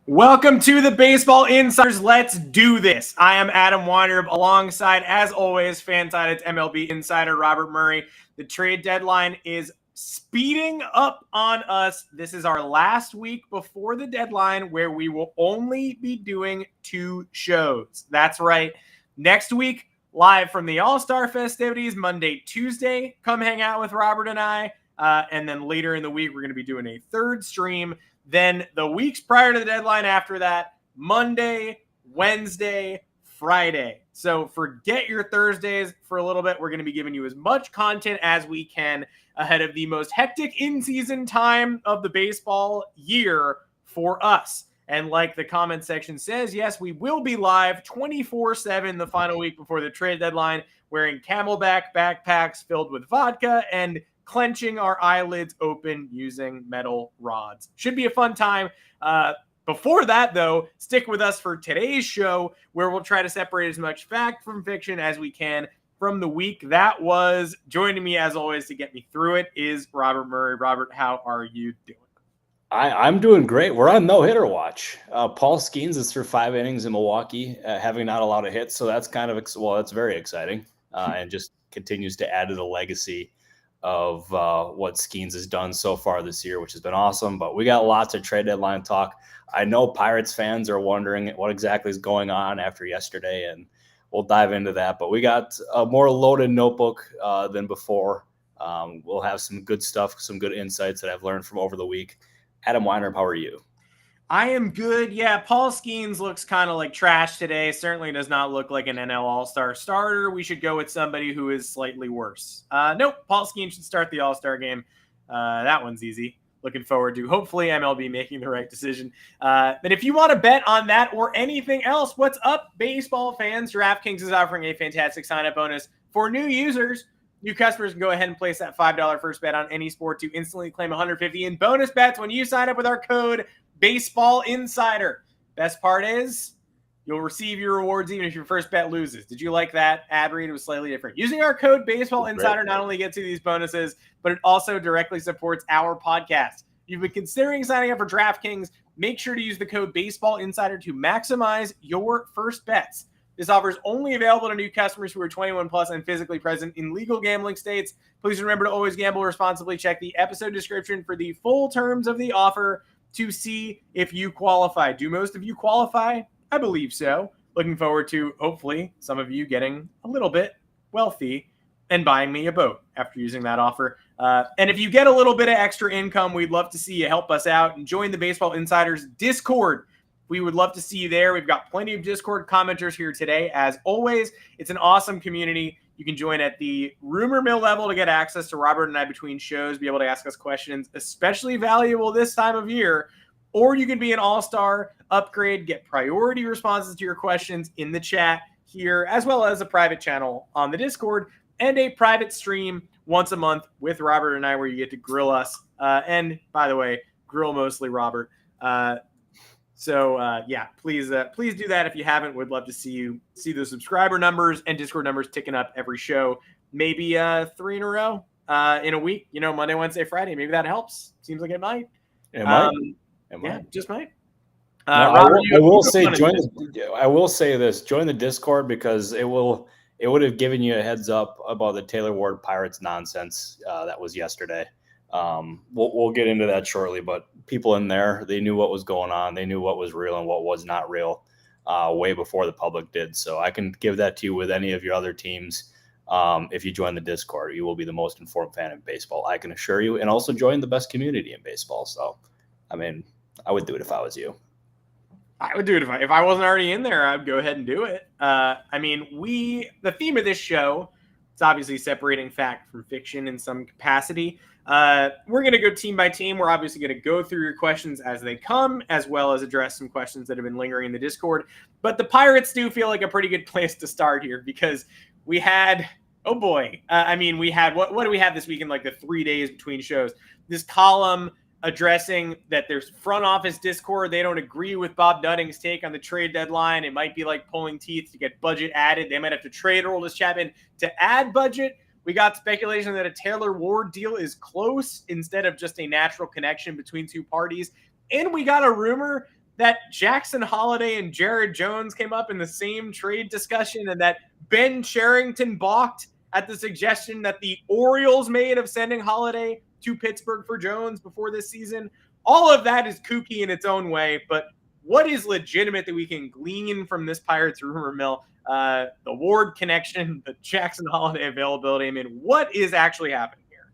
Welcome to the Baseball Insiders. Let's do this. I am Adam Weinrib alongside, as always, Fansided's MLB Insider Robert Murray. The trade deadline is speeding up on us. This is our last week before the deadline where we will only be doing 2 shows. That's right. Next week, live from the All-Star festivities, Monday, Tuesday. Come hang out with Robert and I. And then later in the week, we're going to be doing a 3rd stream. Then the weeks prior to the deadline after that, Monday, Wednesday, Friday. So forget your Thursdays for a little bit. We're going to be giving you as much content as we can ahead of the most hectic in-season time of the baseball year for us. And like the comment section says, yes, we will be live 24/7 the final week before the trade deadline, wearing Camelback backpacks filled with vodka and clenching our eyelids open using metal rods. Should be a fun time. Before that, though, stick with us for today's show, where we'll try to separate as much fact from fiction as we can from the week that was. Joining me, as always, to get me through it is Robert Murray. Robert, how are you doing? I'm doing great. We're on no-hitter watch. Paul Skeens is through 5 innings in Milwaukee, having not allowed a hit, so that's that's very exciting, and just continues to add to the legacy of what Skeens has done so far this year, which has been awesome. But we got lots of trade deadline talk. I know Pirates fans are wondering what exactly is going on after yesterday, and we'll dive into that. But we got a more loaded notebook than before. We'll have some good stuff, some good insights that I've learned from over the week. Adam Weinrib, how are you? I am good. Yeah, Paul Skeens looks kind of like trash today. Certainly does not look like an NL All-Star starter. We should go with somebody who is slightly worse. Nope, Paul Skeens should start the All-Star game. That one's easy. Looking forward to hopefully MLB making the right decision. But if you want to bet on that or anything else, what's up, baseball fans? DraftKings is offering a fantastic sign-up bonus for new users. New customers can go ahead and place that $5 first bet on any sport to instantly claim $150 in bonus bets when you sign up with our code Baseball Insider. Best part is you'll receive your rewards even if your first bet loses. Did you like that ad read? It was slightly different. Using our code Baseball Insider not only gets you these bonuses, but it also directly supports our podcast. You've been considering signing up for DraftKings. Make sure to use the code Baseball Insider to maximize your first bets. This offer is only available to new customers who are 21 plus and physically present in legal gambling states. Please remember to always gamble responsibly. Check the episode description for the full terms of the offer to see if you qualify. Do most of you qualify? I believe so. Looking forward to, hopefully, some of you getting a little bit wealthy and buying me a boat after using that offer. And if you get a little bit of extra income, we'd love to see you help us out and join the Baseball Insiders Discord. We would love to see you there. We've got plenty of Discord commenters here today. As always, it's an awesome community. You can join at the rumor mill level to get access to Robert and I between shows, be able to ask us questions, especially valuable this time of year. Or you can be an all-star, upgrade, get priority responses to your questions in the chat here, as well as a private channel on the Discord and a private stream once a month with Robert and I where you get to grill us. And by the way, grill mostly Robert. So please do that if you haven't. We'd love to see the subscriber numbers and Discord numbers ticking up every show. Maybe 3 in a row in a week. Monday, Wednesday, Friday. Maybe that helps. Seems like it might. It might. Yeah, just might. Robert, I will say this: join the Discord because it would have given you a heads up about the Taylor Ward Pirates nonsense that was yesterday. We'll get into that shortly, but people in there, they knew what was going on. They knew what was real and what was not real way before the public did. So I can give that to you with any of your other teams. If you join the Discord, you will be the most informed fan of baseball, I can assure you, and also join the best community in baseball. So, I would do it if I was you. I would do it if I wasn't already in there. I'd go ahead and do it. The theme of this show, it's obviously separating fact from fiction in some capacity. We're going to go team by team. We're obviously going to go through your questions as they come, as well as address some questions that have been lingering in the Discord. But the Pirates do feel like a pretty good place to start here because we had, we had, what do we have this week in like the 3 days between shows? This column addressing that there's front office discord. They don't agree with Bob Nutting's take on the trade deadline. It might be like pulling teeth to get budget added. They might have to trade Aroldis Chapman to add budget. We got speculation that a Taylor Ward deal is close instead of just a natural connection between two parties. And we got a rumor that Jackson Holliday and Jared Jones came up in the same trade discussion, and that Ben Cherington balked at the suggestion that the Orioles made of sending Holliday to Pittsburgh for Jones before this season. All of that is kooky in its own way, but what is legitimate that we can glean from this Pirates rumor mill? The Ward connection, the Jackson Holliday availability. I mean, what is actually happening here?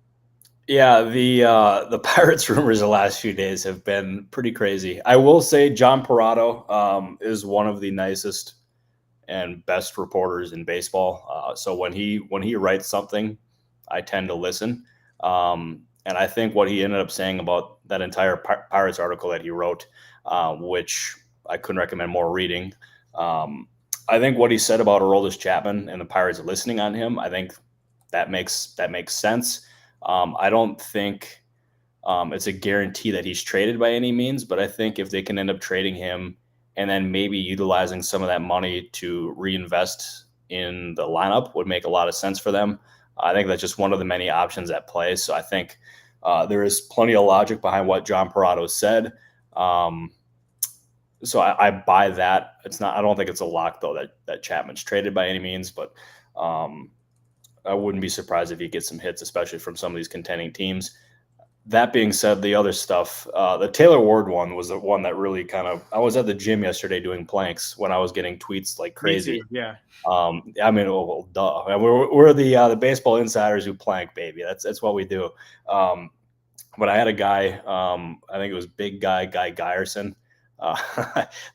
Yeah, the Pirates rumors the last few days have been pretty crazy. I will say John Parado is one of the nicest and best reporters in baseball. So when he writes something, I tend to listen. And I think what he ended up saying about that entire Pirates article that he wrote, which I couldn't recommend more reading. I think what he said about Aroldis Chapman and the Pirates listening on him, I think that makes sense. I don't think it's a guarantee that he's traded by any means, but I think if they can end up trading him and then maybe utilizing some of that money to reinvest in the lineup would make a lot of sense for them. I think that's just one of the many options at play. So I think there is plenty of logic behind what John Parado said. So I buy that. I don't think it's a lock though that Chapman's traded by any means, but I wouldn't be surprised if he gets some hits, especially from some of these contending teams. That being said, the other stuff, the Taylor Ward one was the one that really I was at the gym yesterday doing planks when I was getting tweets like crazy. Me too, yeah. I mean, well, duh. I mean, we're the baseball insiders who plank, baby. That's what we do. But I had a guy, I think it was Big Guy Guyerson.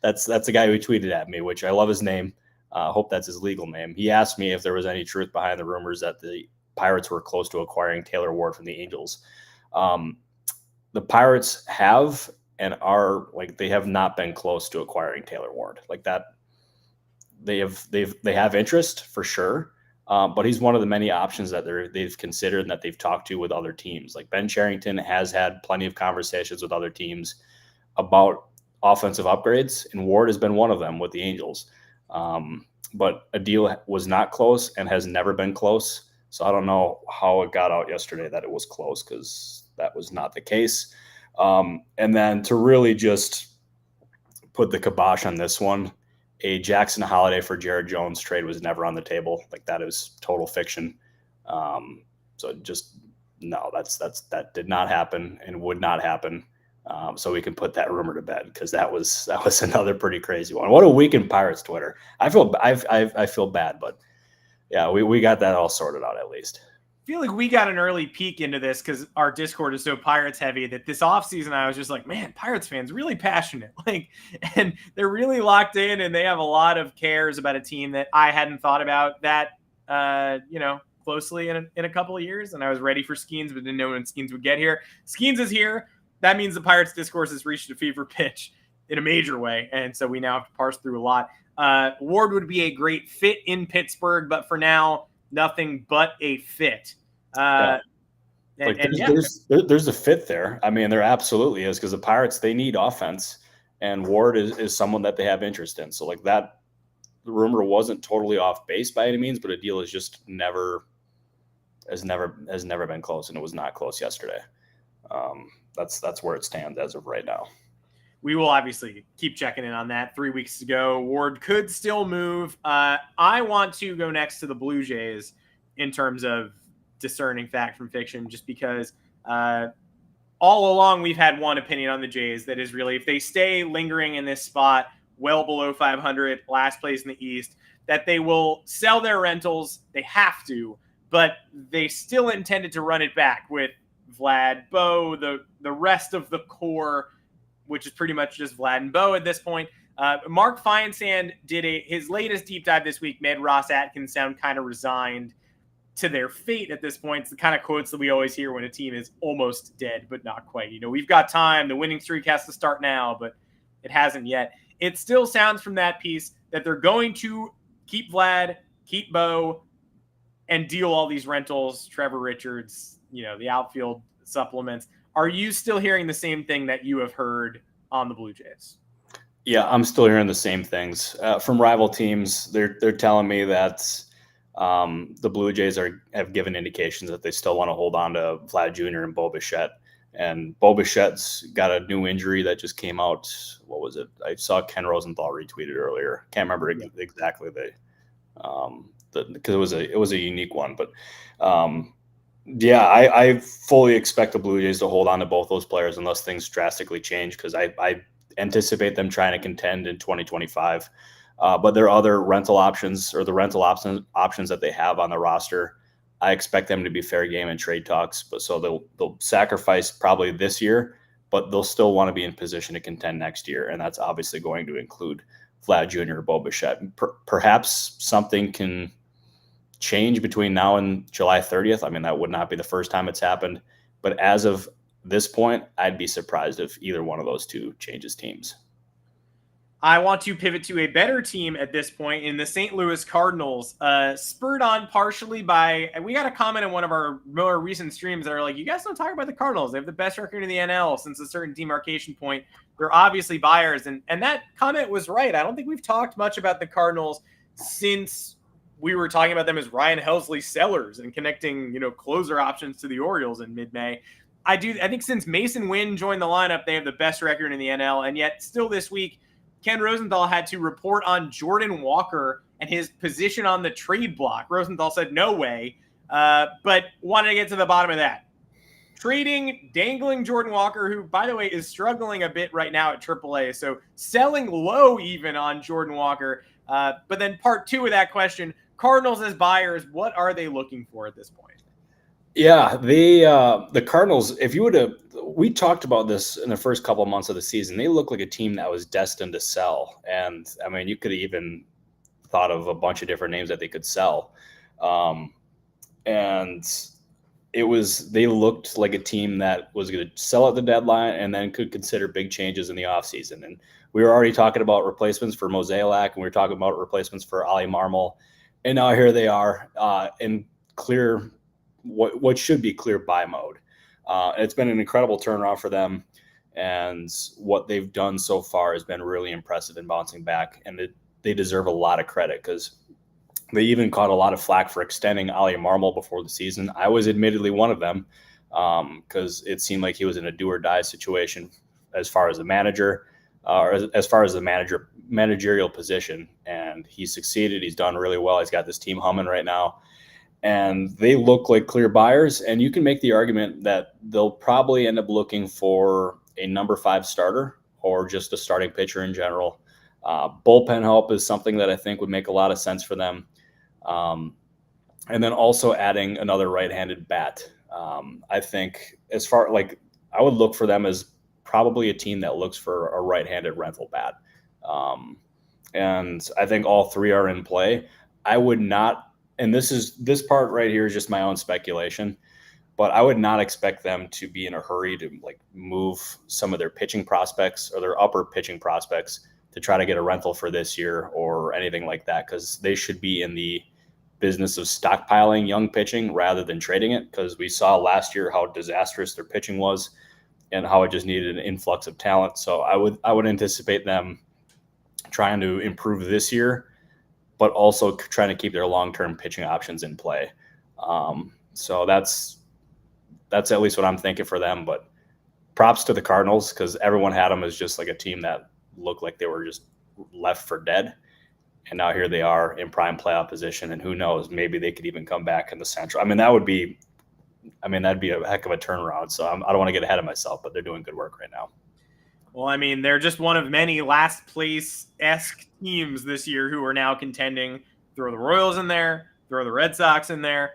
That's the guy who tweeted at me, which I love his name. Hope that's his legal name. He asked me if there was any truth behind the rumors that the Pirates were close to acquiring Taylor Ward from the Angels. The Pirates have and are they have not been close to acquiring Taylor Ward like that. They have interest for sure, but he's one of the many options that they've considered and that they've talked to with other teams. Like Ben Cherington has had plenty of conversations with other teams about offensive upgrades, and Ward has been one of them with the Angels. But a deal was not close and has never been close. So I don't know how it got out yesterday that it was close, because that was not the case. And then to really just put the kibosh on this one, a Jackson Holliday for Jared Jones trade was never on the table. Like, that is total fiction. So just no, that did not happen and would not happen. So we can put that rumor to bed, because that was another pretty crazy one. What a week in Pirates Twitter. I feel bad, but yeah, we got that all sorted out at least. I feel like we got an early peek into this because our Discord is so Pirates heavy that this offseason I was just like, man, Pirates fans really passionate. And they're really locked in, and they have a lot of cares about a team that I hadn't thought about that, closely in a couple of years. And I was ready for Skeens, but didn't know when Skeens would get here. Skeens is here. That means the Pirates discourse has reached a fever pitch in a major way. And so we now have to parse through a lot. Ward would be a great fit in Pittsburgh, but for now, nothing but a fit. There's a fit there. I mean, there absolutely is, because the Pirates, they need offense, and Ward is someone that they have interest in. So the rumor wasn't totally off base by any means, but a deal has never been close, and it was not close yesterday. That's where it stands as of right now. We will obviously keep checking in on that. 3 weeks to go. Ward could still move. I want to go next to the Blue Jays in terms of discerning fact from fiction, just because all along we've had one opinion on the Jays, that is really, if they stay lingering in this spot well below 500, last place in the East, that they will sell their rentals. They have to, but they still intended to run it back with Vlad, Bo, the rest of the core, which is pretty much just Vlad and Bo at this point. Mark Feinsand did his latest deep dive this week, made Ross Atkins sound kind of resigned to their fate at this point. It's the kind of quotes that we always hear when a team is almost dead, but not quite. We've got time. The winning streak has to start now, but it hasn't yet. It still sounds from that piece that they're going to keep Vlad, keep Bo, and deal all these rentals, Trevor Richards, the outfield supplements. Are you still hearing the same thing that you have heard on the Blue Jays? Yeah, I'm still hearing the same things from rival teams. They're telling me that the Blue Jays have given indications that they still want to hold on to Vlad Jr. and Bo Bichette. And Bo Bichette's got a new injury that just came out. What was it? I saw Ken Rosenthal retweeted earlier. Can't remember exactly because it was a unique one. But yeah, I fully expect the Blue Jays to hold on to both those players unless things drastically change, because I anticipate them trying to contend in 2025. But there are other rental options, or the rental options that they have on the roster. I expect them to be fair game in trade talks, but so they'll sacrifice probably this year, but they'll still want to be in position to contend next year, and that's obviously going to include Vlad Jr. or Bo Bichette. Perhaps something can change between now and July 30th. I mean, that would not be the first time it's happened, but as of this point, I'd be surprised if either one of those two changes teams. I want to pivot to a better team at this point in the St. Louis Cardinals, spurred on partially by, we got a comment in one of our more recent streams that are like, you guys don't talk about the Cardinals. They have the best record in the NL since a certain demarcation point. They're obviously buyers. And that comment was right. I don't think we've talked much about the Cardinals since we were talking about them as Ryan Helsley sellers and connecting, closer options to the Orioles in mid-May. I think since Mason Wynn joined the lineup, they have the best record in the NL. And yet still this week, Ken Rosenthal had to report on Jordan Walker and his position on the trade block. Rosenthal said no way, but wanted to get to the bottom of that. Dangling Jordan Walker, who, by the way, is struggling a bit right now at AAA, so selling low even on Jordan Walker. But then part two of that question, Cardinals as buyers, what are they looking for at this point? Yeah, the Cardinals, we talked about this in the first couple of months of the season. They look like a team that was destined to sell. And I mean, you could have even thought of a bunch of different names that they could sell. And they looked like a team that was going to sell at the deadline and then could consider big changes in the offseason. And we were already talking about replacements for Mozeliak, and we were talking about replacements for Ali Marmol. And now here they are in clear what should be clear buy mode. It's been an incredible turnaround for them, and what they've done so far has been really impressive in bouncing back, and they deserve a lot of credit because they even caught a lot of flack for extending Ali Marmol before the season. I was admittedly one of them because it seemed like he was in a do or die situation as far as the manager, or as far as the managerial position, and he succeeded. He's done really well. He's got this team humming right now. And they look like clear buyers, and you can make the argument that they'll probably end up looking for a number 5 starter or just a starting pitcher in general. Bullpen help is something that I think would make a lot of sense for them. And then also adding another right-handed bat. I think I would look for them as probably a team that looks for a right-handed rental bat. And I think all three are in play. I would not, and this part right here is just my own speculation, but I would not expect them to be in a hurry to move some of their pitching prospects or their upper pitching prospects to try to get a rental for this year or anything like that, because they should be in the business of stockpiling young pitching rather than trading it, because we saw last year how disastrous their pitching was and how it just needed an influx of talent. So I would anticipate them trying to improve this year, but also trying to keep their long-term pitching options in play. So that's at least what I'm thinking for them. But props to the Cardinals, because everyone had them as just like a team that looked like they were just left for dead. And now here they are in prime playoff position, and who knows, maybe they could even come back in the Central. That'd be a heck of a turnaround. So I don't want to get ahead of myself, but they're doing good work right now. Well, they're just one of many last place-esque teams this year who are now contending. Throw the Royals in there, throw the Red Sox in there.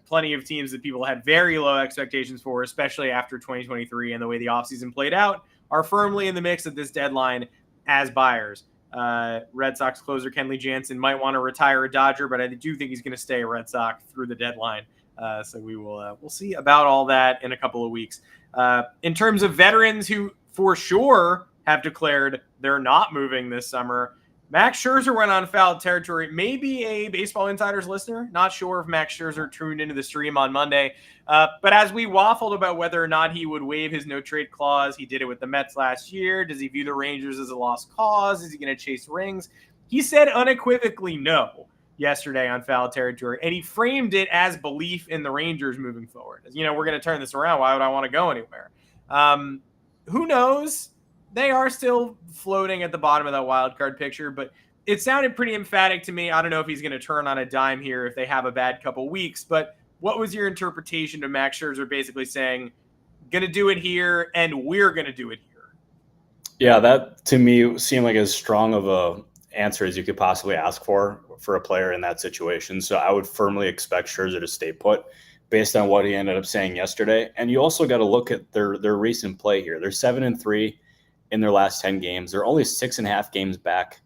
Plenty of teams that people had very low expectations for, especially after 2023 and the way the offseason played out, are firmly in the mix at this deadline as buyers. Red Sox closer Kenley Jansen might want to retire a Dodger, but I do think he's going to stay a Red Sox through the deadline. So we'll see about all that in a couple of weeks. In terms of veterans who for sure have declared they're not moving this summer, Max Scherzer went on foul territory. Maybe a Baseball Insider's listener. Not sure if Max Scherzer tuned into the stream on Monday. But as we waffled about whether or not he would waive his no-trade clause, he did it with the Mets last year. Does he view the Rangers as a lost cause? Is he going to chase rings? He said unequivocally no yesterday on foul territory, and he framed it as belief in the Rangers moving forward. As we're going to turn this around. Why would I want to go anywhere? Who knows? They are still floating at the bottom of that wild card picture, but it sounded pretty emphatic to me. I don't know if he's going to turn on a dime here if they have a bad couple weeks, but what was your interpretation of Max Scherzer basically saying, going to do it here and we're going to do it here? Yeah, that to me seemed like as strong of a answer as you could possibly ask for a player in that situation. So I would firmly expect Scherzer to stay put based on what he ended up saying yesterday. And you also got to look at their recent play here. They're 7-3 in their last 10 games. They're only 6.5 games back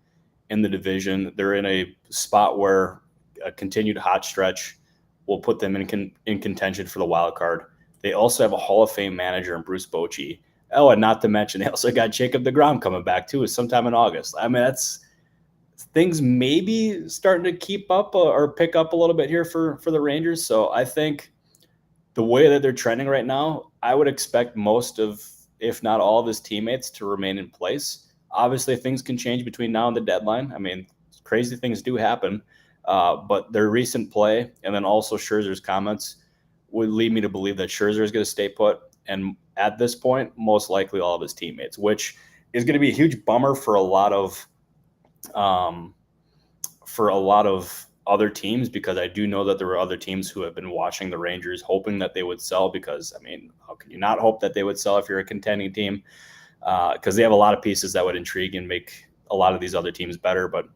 in the division. They're in a spot where a continued hot stretch will put them in contention for the wild card. They also have a Hall of Fame manager in Bruce Bochy. Oh, and not to mention, they also got Jacob deGrom coming back too, sometime in August. I mean, that's things maybe starting to keep up or pick up a little bit here for the Rangers. So I think the way that they're trending right now, I would expect most of, if not all of his teammates to remain in place. Obviously, things can change between now and the deadline. I mean, crazy things do happen. But their recent play and then also Scherzer's comments would lead me to believe that Scherzer is going to stay put. And at this point, most likely all of his teammates, which is going to be a huge bummer for a lot of other teams, because I do know that there were other teams who have been watching the Rangers hoping that they would sell, because, I mean, how can you not hope that they would sell if you're a contending team? Because they have a lot of pieces that would intrigue and make a lot of these other teams better. But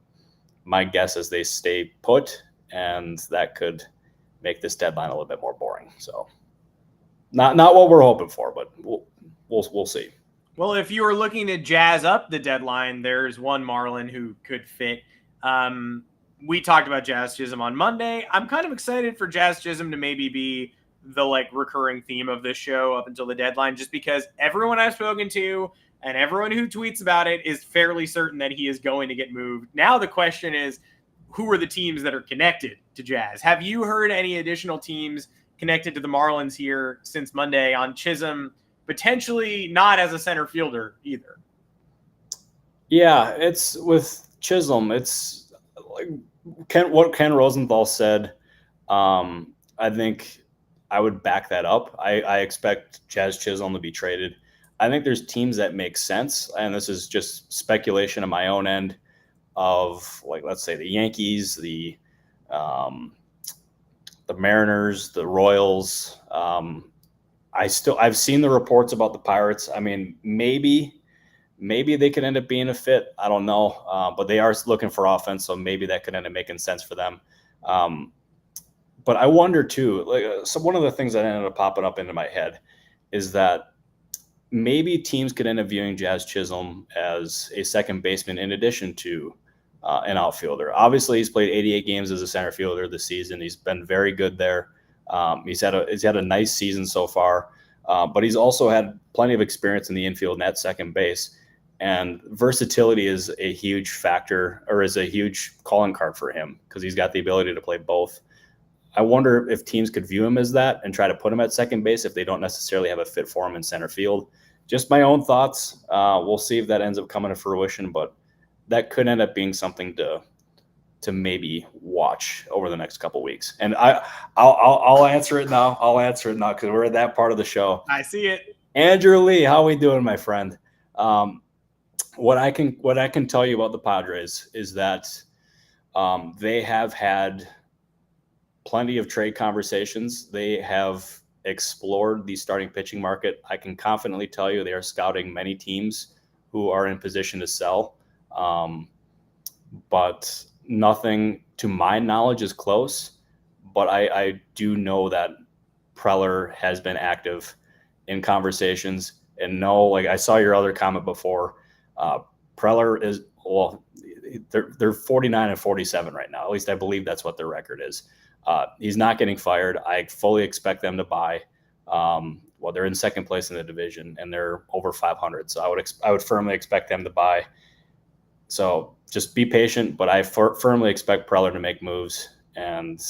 my guess is they stay put, and that could make this deadline a little bit more boring. So not what we're hoping for, but we'll see. Well, if you were looking to jazz up the deadline, there's one Marlin who could fit. We talked about Jazz Chisholm on Monday. I'm kind of excited for Jazz Chisholm to maybe be the recurring theme of this show up until the deadline, just because everyone I've spoken to and everyone who tweets about it is fairly certain that he is going to get moved. Now the question is, who are the teams that are connected to Jazz? Have you heard any additional teams connected to the Marlins here since Monday on Chisholm, potentially not as a center fielder either? Yeah, it's with Chisholm. It's like what Ken Rosenthal said. I think I would back that up. I expect Jazz Chisholm to be traded. I think there's teams that make sense, and this is just speculation on my own end, of let's say the Yankees, the Mariners, the Royals. I've seen the reports about the Pirates. I mean, maybe they could end up being a fit. I don't know, but they are looking for offense, so maybe that could end up making sense for them. But I wonder too. So one of the things that ended up popping up into my head is that maybe teams could end up viewing Jazz Chisholm as a second baseman in addition to an outfielder. Obviously, he's played 88 games as a center fielder this season. He's been very good there. He's had a nice season so far, but he's also had plenty of experience in the infield and at second base. And versatility is a huge factor, or is a huge calling card for him, because he's got the ability to play both. I wonder if teams could view him as that and try to put him at second base if they don't necessarily have a fit for him in center field. Just my own thoughts. We'll see if that ends up coming to fruition, but that could end up being something to maybe watch over the next couple of weeks. And I'll answer it now. Because we're at that part of the show. I see it. Andrew Lee, how are we doing, my friend? What I can tell you about the Padres is that they have had plenty of trade conversations. They have explored the starting pitching market. I can confidently tell you they are scouting many teams who are in position to sell. But nothing to my knowledge is close. But I do know that Preller has been active in conversations. And no, I saw your other comment before. Preller is, they're 49-47 right now. At least I believe that's what their record is. He's not getting fired. I fully expect them to buy. They're in second place in the division and they're over 500. So I would firmly expect them to buy. So just be patient, but I firmly expect Preller to make moves, and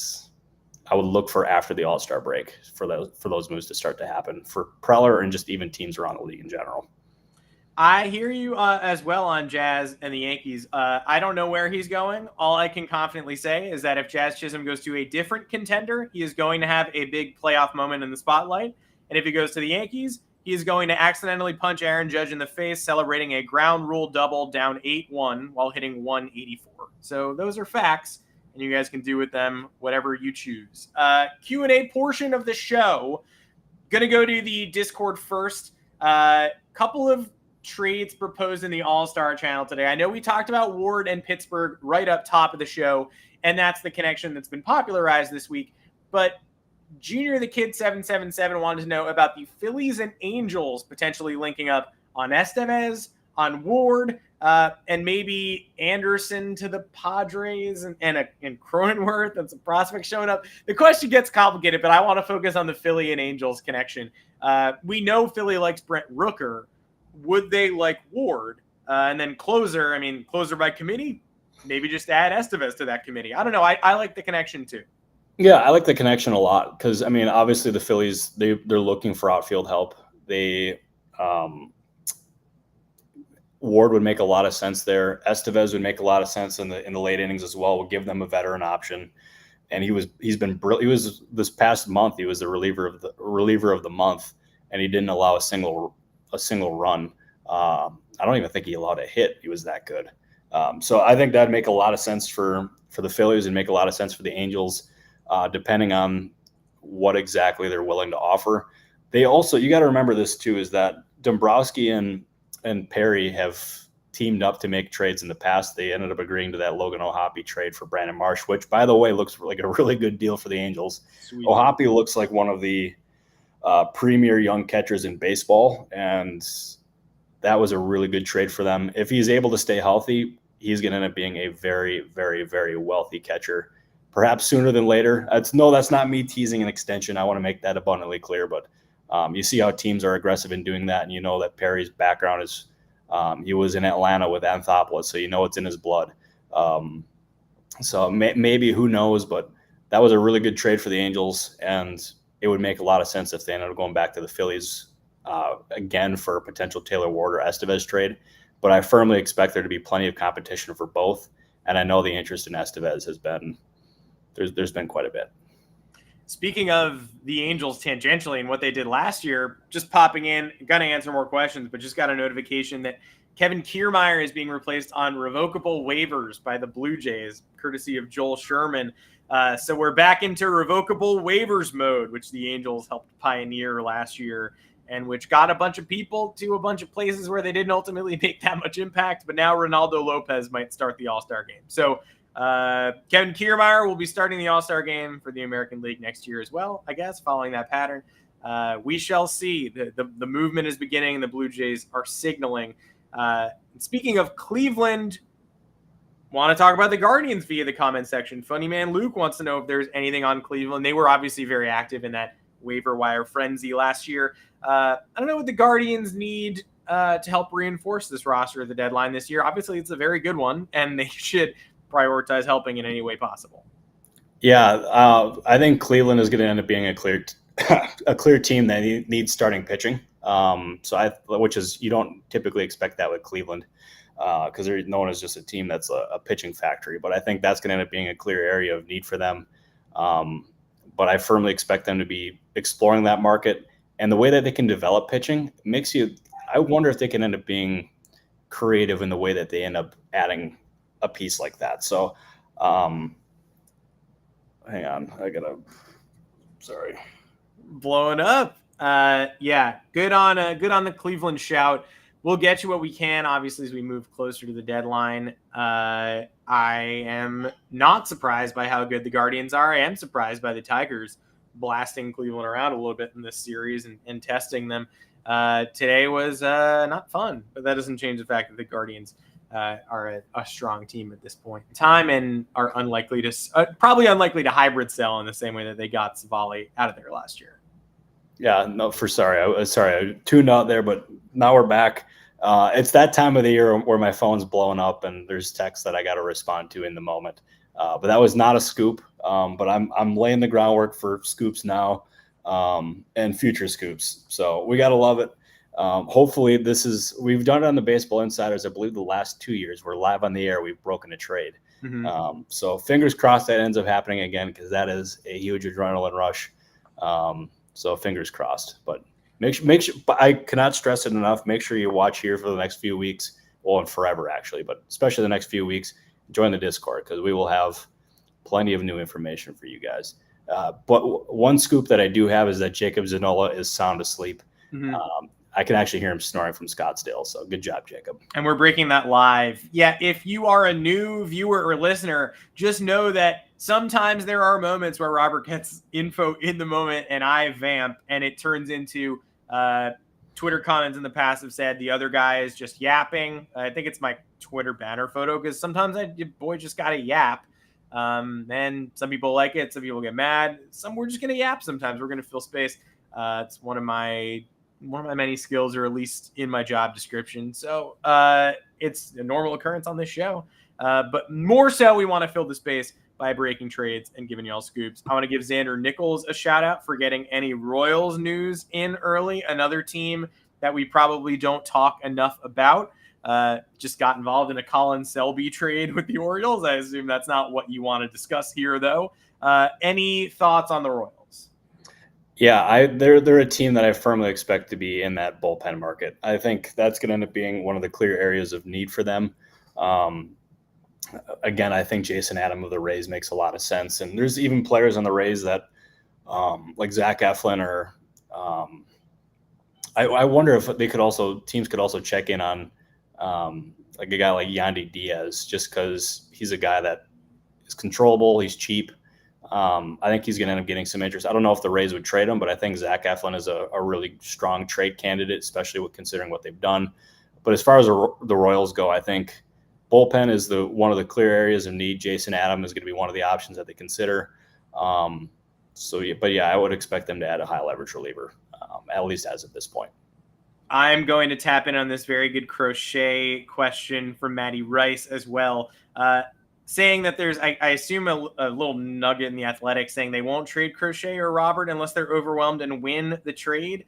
I would look for after the All-Star break for those moves to start to happen for Preller and just even teams around the league in general. I hear you as well on Jazz and the Yankees. I don't know where he's going. All I can confidently say is that if Jazz Chisholm goes to a different contender, he is going to have a big playoff moment in the spotlight. And if he goes to the Yankees, He is going to accidentally punch Aaron Judge in the face, celebrating a ground rule double down 8-1 while hitting 184. So those are facts, and you guys can do with them whatever you choose. Q&A portion of the show. Going to go to the Discord first. Couple of trades proposed in the All-Star channel today. I know we talked about Ward and Pittsburgh right up top of the show, and that's the connection that's been popularized this week. But Junior the Kid 777 wanted to know about the Phillies and Angels potentially linking up on Estevez, on Ward, and maybe Anderson to the Padres and Cronenworth and some prospects showing up. The question gets complicated, but I want to focus on the Philly and Angels connection. We know Philly likes Brent Rooker. Would they like Ward? And then closer by committee, maybe just add Estevez to that committee. I don't know. I like the connection too. Yeah, I like the connection a lot because, obviously the Phillies, they're looking for outfield help. Ward would make a lot of sense there. Estevez would make a lot of sense in the late innings as well. Would give them a veteran option. And he's been brilliant. He was this past month. He was the reliever of the month, and he didn't allow a single run. I don't even think he allowed a hit. He was that good. So I think that'd make a lot of sense for the Phillies and make a lot of sense for the Angels. Depending on what exactly they're willing to offer. They also, you got to remember this too, is that Dombrowski and Perry have teamed up to make trades in the past. They ended up agreeing to that Logan O'Hoppe trade for Brandon Marsh, which, by the way, looks like a really good deal for the Angels. Sweet. O'Hoppe looks like one of the premier young catchers in baseball, and that was a really good trade for them. If he's able to stay healthy, he's going to end up being a very, very, very wealthy catcher. Perhaps sooner than later. That's not me teasing an extension. I want to make that abundantly clear. But you see how teams are aggressive in doing that, and you know that Perry's background is he was in Atlanta with Anthopoulos, so you know it's in his blood. So maybe, who knows, but that was a really good trade for the Angels, and it would make a lot of sense if they ended up going back to the Phillies again for a potential Taylor Ward or Estevez trade. But I firmly expect there to be plenty of competition for both, and I know the interest in Estevez has been there's been quite a bit. Speaking of the Angels tangentially and what they did last year, just popping in, going to answer more questions, but just got a notification that Kevin Kiermaier is being replaced on revocable waivers by the Blue Jays, courtesy of Joel Sherman. So we're back into revocable waivers mode, which the Angels helped pioneer last year and which got a bunch of people to a bunch of places where they didn't ultimately make that much impact. But now Ronaldo Lopez might start the All-Star game. So Kevin Kiermaier will be starting the All-Star game for the American League next year as well, I guess, following that pattern. We shall see. The movement is beginning, and the Blue Jays are signaling. Speaking of Cleveland, want to talk about the Guardians via the comment section. Funny Man Luke wants to know if there's anything on Cleveland. They were obviously very active in that waiver wire frenzy last year. I don't know what the Guardians need to help reinforce this roster at the deadline this year. Obviously, it's a very good one, and they should prioritize helping in any way possible. Yeah, I think Cleveland is going to end up being a clear team that needs starting pitching. Which is, you don't typically expect that with Cleveland because they're known as just a team that's a pitching factory. But I think that's going to end up being a clear area of need for them. But I firmly expect them to be exploring that market, and the way that they can develop pitching makes you. I wonder if they can end up being creative in the way that they end up adding a piece like that. So, hang on, sorry, blowing up. Yeah, good on the Cleveland shout. We'll get you what we can, obviously, as we move closer to the deadline. I am not surprised by how good the Guardians are. I am surprised by the Tigers blasting Cleveland around a little bit in this series and testing them. Today was not fun, but that doesn't change the fact that the Guardians are a strong team at this point in time and are probably unlikely to hybrid sell in the same way that they got Savali out of there last year. Yeah, no, I tuned out there, but now we're back. It's that time of the year where my phone's blowing up and there's texts that I got to respond to in the moment. But that was not a scoop. But I'm laying the groundwork for scoops now and future scoops. So we got to love it. Hopefully we've done it on the Baseball Insiders. I believe the last 2 years we're live on the air. We've broken a trade. Mm-hmm. So fingers crossed that ends up happening again, because that is a huge adrenaline rush. So fingers crossed, but Make sure. I cannot stress it enough. Make sure you watch here for the next few weeks. Well, and forever actually, but especially the next few weeks. Join the Discord because we will have plenty of new information for you guys. But one scoop that I do have is that Jacob Zanola is sound asleep. Mm-hmm. I can actually hear him snoring from Scottsdale. So good job, Jacob. And we're breaking that live. Yeah, if you are a new viewer or listener, just know that sometimes there are moments where Robert gets info in the moment and I vamp, and it turns into Twitter comments in the past have said the other guy is just yapping. I think it's my Twitter banner photo because sometimes boy just got to yap. And some people like it. Some people get mad. Some we're just going to yap sometimes. We're going to fill space. It's one of my many skills, or at least in my job description. So it's a normal occurrence on this show. But more so, we want to fill the space by breaking trades and giving y'all scoops. I want to give Xander Nichols a shout out for getting any Royals news in early. Another team that we probably don't talk enough about. Just got involved in a Colin Selby trade with the Orioles. I assume that's not what you want to discuss here, though. Any thoughts on the Royals? Yeah, they're a team that I firmly expect to be in that bullpen market. I think that's going to end up being one of the clear areas of need for them. Again, I think Jason Adam of the Rays makes a lot of sense. And there's even players on the Rays that like Zach Eflin or I wonder if teams could also check in on like a guy like Yandy Diaz, just because he's a guy that is controllable. He's cheap. I think he's going to end up getting some interest. I don't know if the Rays would trade him, but I think Zach Eflin is a really strong trade candidate, especially with considering what they've done. But as far as the Royals go, I think bullpen is one of the clear areas of need. Jason Adam is going to be one of the options that they consider. I would expect them to add a high leverage reliever, at least as of this point. I'm going to tap in on this very good crochet question from Matty Rice as well. Saying that there's, I assume, a little nugget in the Athletic saying they won't trade Crochet or Robert unless they're overwhelmed and win the trade.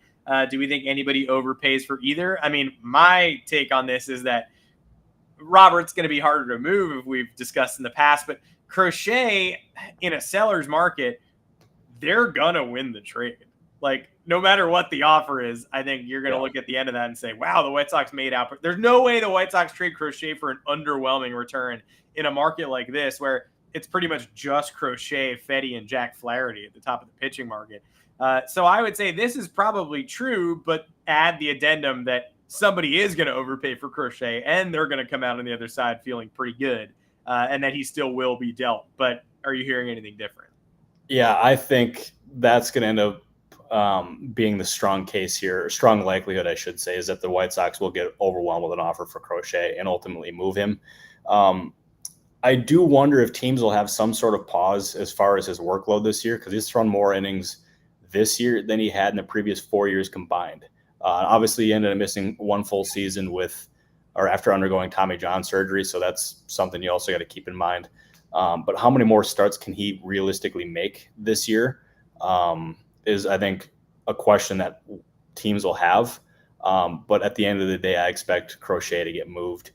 Do we think anybody overpays for either? I mean, my take on this is that Robert's going to be harder to move, if we've discussed in the past, but Crochet in a seller's market, they're going to win the trade. Like, no matter what the offer is, I think you're going to look at the end of that and say, wow, the White Sox made out. There's no way the White Sox trade Crochet for an underwhelming return in a market like this, where it's pretty much just Crochet, Fetty, and Jack Flaherty at the top of the pitching market. So I would say this is probably true, but add the addendum that somebody is going to overpay for Crochet, and they're going to come out on the other side feeling pretty good, and that he still will be dealt. But are you hearing anything different? Yeah, I think that's going to end up being the strong case here, strong likelihood, I should say, is that the White Sox will get overwhelmed with an offer for Crochet and ultimately move him. I do wonder if teams will have some sort of pause as far as his workload this year, because he's thrown more innings this year than he had in the previous 4 years combined. Obviously, he ended up missing one full season after undergoing Tommy John surgery, so that's something you also got to keep in mind. But how many more starts can he realistically make this year is, I think, a question that teams will have. But at the end of the day, I expect Crochet to get moved.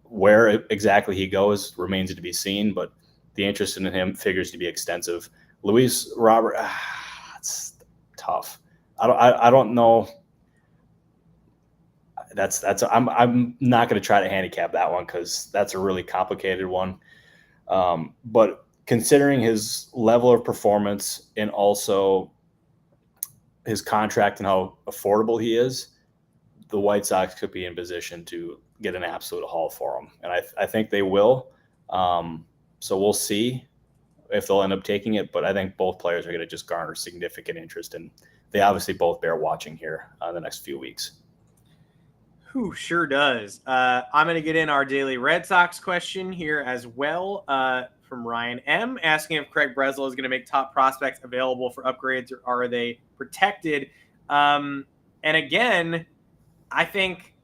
Where exactly he goes remains to be seen, but the interest in him figures to be extensive. Luis Robert, it's tough. I don't know. I'm not going to try to handicap that one because that's a really complicated one. But considering his level of performance and also his contract and how affordable he is, the White Sox could be in position to get an absolute haul for him. And I think they will. So we'll see if they'll end up taking it. But I think both players are going to just garner significant interest. And they obviously both bear watching here the next few weeks. Who sure does. I'm going to get in our daily Red Sox question here as well from Ryan M. asking if Craig Breslow is going to make top prospects available for upgrades, or are they protected? And again, I think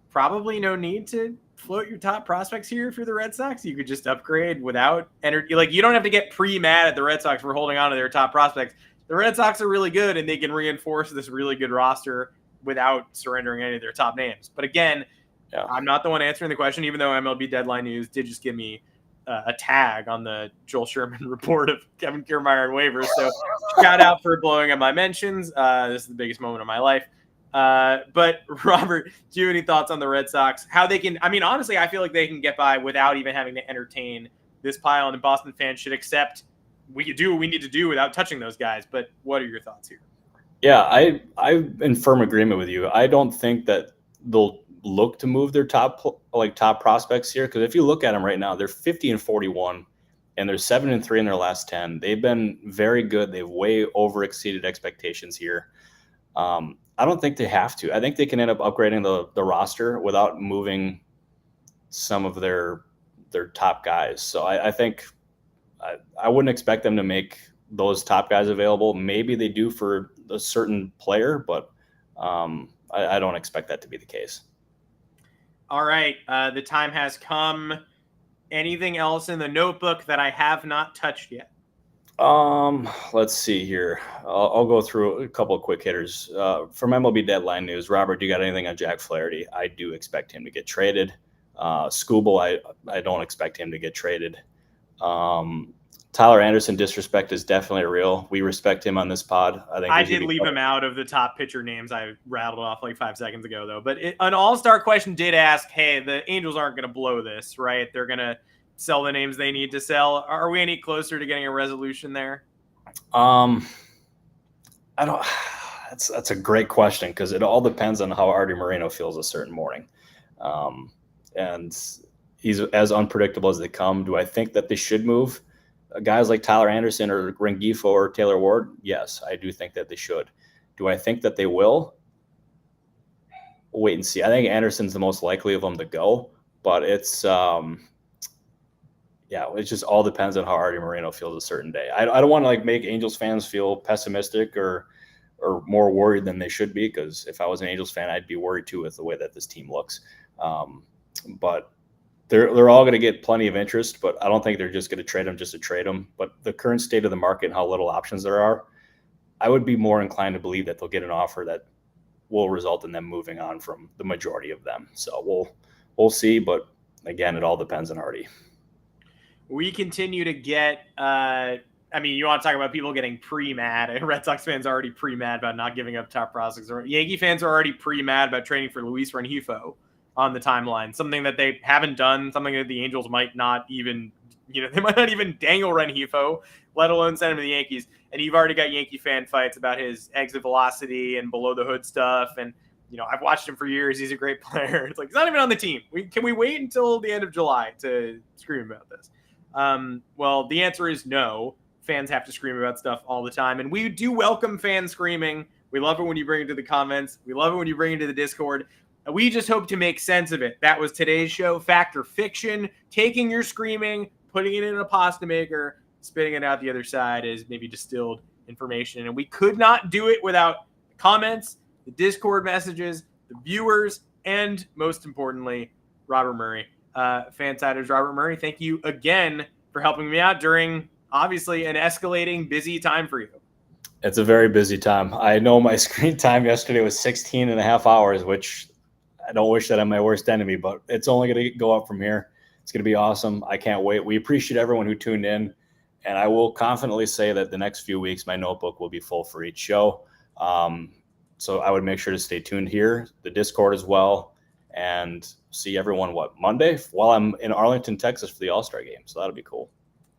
probably no need to float your top prospects here if you're the Red Sox. You could just upgrade without energy. Like, you don't have to get pre-mad at the Red Sox for holding on to their top prospects. The Red Sox are really good, and they can reinforce this really good roster without surrendering any of their top names. But again, I'm not the one answering the question, even though MLB Deadline News did just give me a tag on the Joel Sherman report of Kevin Kiermaier and waivers. So shout out for blowing up my mentions. This is the biggest moment of my life. But Robert, do you have any thoughts on the Red Sox? How they can, I mean, honestly, I feel like they can get by without even having to entertain this pile, and Boston fans should accept we can do what we need to do without touching those guys. But what are your thoughts here? Yeah, I'm in firm agreement with you. I don't think that they'll look to move their top prospects here, because if you look at them right now, they're 50-41, and they're 7-3 in their last 10. They've been very good. They've way over exceeded expectations here. I don't think they have to. I think they can end up upgrading the roster without moving some of their top guys. So I think I wouldn't expect them to make those top guys available. Maybe they do for a certain player, but I don't expect that to be the case. All right. The time has come. Anything else in the notebook that I have not touched yet? Let's see here. I'll go through a couple of quick hitters. From MLB Deadline News, Robert, do you got anything on Jack Flaherty? I do expect him to get traded. Skubal, I don't expect him to get traded. Tyler Anderson disrespect is definitely real. We respect him on this pod. I did leave him out of the top pitcher names I rattled off like 5 seconds ago, though. But an all-star question did ask, hey, the Angels aren't going to blow this, right? They're going to sell the names they need to sell. Are we any closer to getting a resolution there? I don't. That's a great question, because it all depends on how Artie Moreno feels a certain morning, and he's as unpredictable as they come. Do I think that they should move guys like Tyler Anderson or Rengifo or Taylor Ward? Yes, I do think that they should. Do I think that they will? We'll wait and see. I think Anderson's the most likely of them to go, but it's it just all depends on how Artie Moreno feels a certain day. I don't want to make Angels fans feel pessimistic or more worried than they should be, because if I was an Angels fan, I'd be worried too with the way that this team looks. But they're all going to get plenty of interest, but I don't think they're just going to trade them just to trade them. But the current state of the market and how little options there are, I would be more inclined to believe that they'll get an offer that will result in them moving on from the majority of them. So we'll see, but again, it all depends on Artie. We continue to get you want to talk about people getting pre-mad. Red Sox fans are already pre-mad about not giving up top prospects. Yankee fans are already pre-mad about trading for Luis Rengifo on the timeline, something that they haven't done, something that the Angels might not even, they might not even dangle Rengifo, let alone send him to the Yankees. And you've already got Yankee fan fights about his exit velocity and below the hood stuff. And, I've watched him for years. He's a great player. It's like, he's not even on the team. Can we wait until the end of July to scream about this? Well, the answer is no. Fans have to scream about stuff all the time. And we do welcome fans screaming. We love it when you bring it to the comments. We love it when you bring it to the Discord. We just hope to make sense of it. That was today's show, Fact or Fiction. Taking your screaming, putting it in a pasta maker, spitting it out the other side as maybe distilled information. And we could not do it without the comments, the Discord messages, the viewers, and most importantly, Robert Murray. Fansided's Robert Murray, thank you again for helping me out during, obviously, an escalating busy time for you. It's a very busy time. I know my screen time yesterday was 16 and a half hours, which I don't wish that on my worst enemy, but it's only going to go up from here. It's going to be awesome. I can't wait. We appreciate everyone who tuned in, and I will confidently say that the next few weeks, my notebook will be full for each show. So I would make sure to stay tuned here, the Discord as well, and see everyone, Monday? While I'm in Arlington, Texas for the All-Star game. So that'll be cool.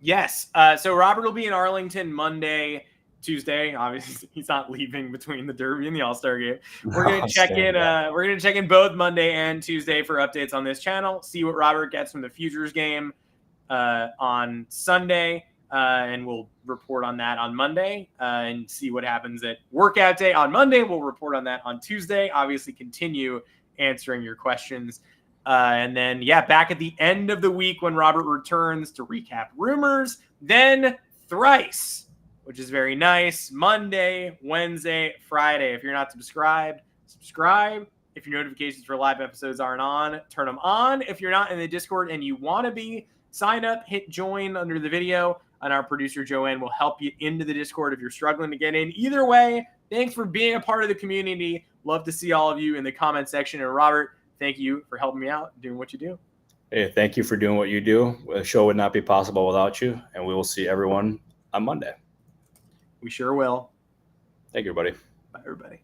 Yes. So Robert will be in Arlington Monday, Tuesday. Obviously, he's not leaving between the Derby and the All-Star game. We're going to check in. We're going to check in both Monday and Tuesday for updates on this channel. See what Robert gets from the Futures game on Sunday, and we'll report on that on Monday. And see what happens at workout day on Monday. We'll report on that on Tuesday. Obviously, continue answering your questions. And then, back at the end of the week when Robert returns to recap rumors, then thrice, which is very nice. Monday, Wednesday, Friday. If you're not subscribed, subscribe. If your notifications for live episodes aren't on, turn them on. If you're not in the Discord and you want to be, sign up, hit join under the video, and our producer Joanne will help you into the Discord if you're struggling to get in. Either way, thanks for being a part of the community. Love to see all of you in the comment section. And Robert, thank you for helping me out and doing what you do. Hey, thank you for doing what you do. The show would not be possible without you, and we will see everyone on Monday. We sure will. Thank you, everybody. Bye, everybody.